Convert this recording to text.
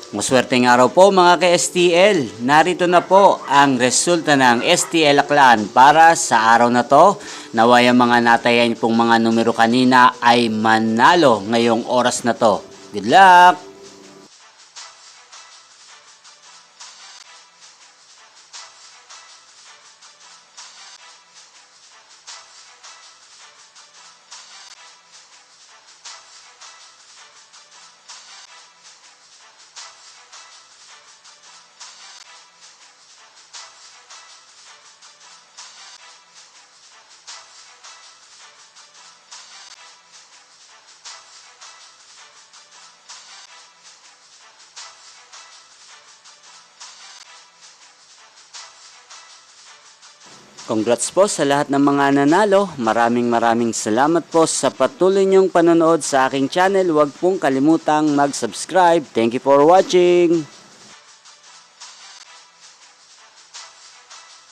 Maswerteng araw po mga ka-STL. Narito na po ang resulta ng STL Aklan para sa araw na to. Naway ang mga natayan pong mga numero kanina ay manalo ngayong oras na to. Good luck! Congrats po sa lahat ng mga nanalo. Maraming salamat po sa patuloy niyong panonood sa aking channel. Huwag pong kalimutang mag-subscribe. Thank you for watching.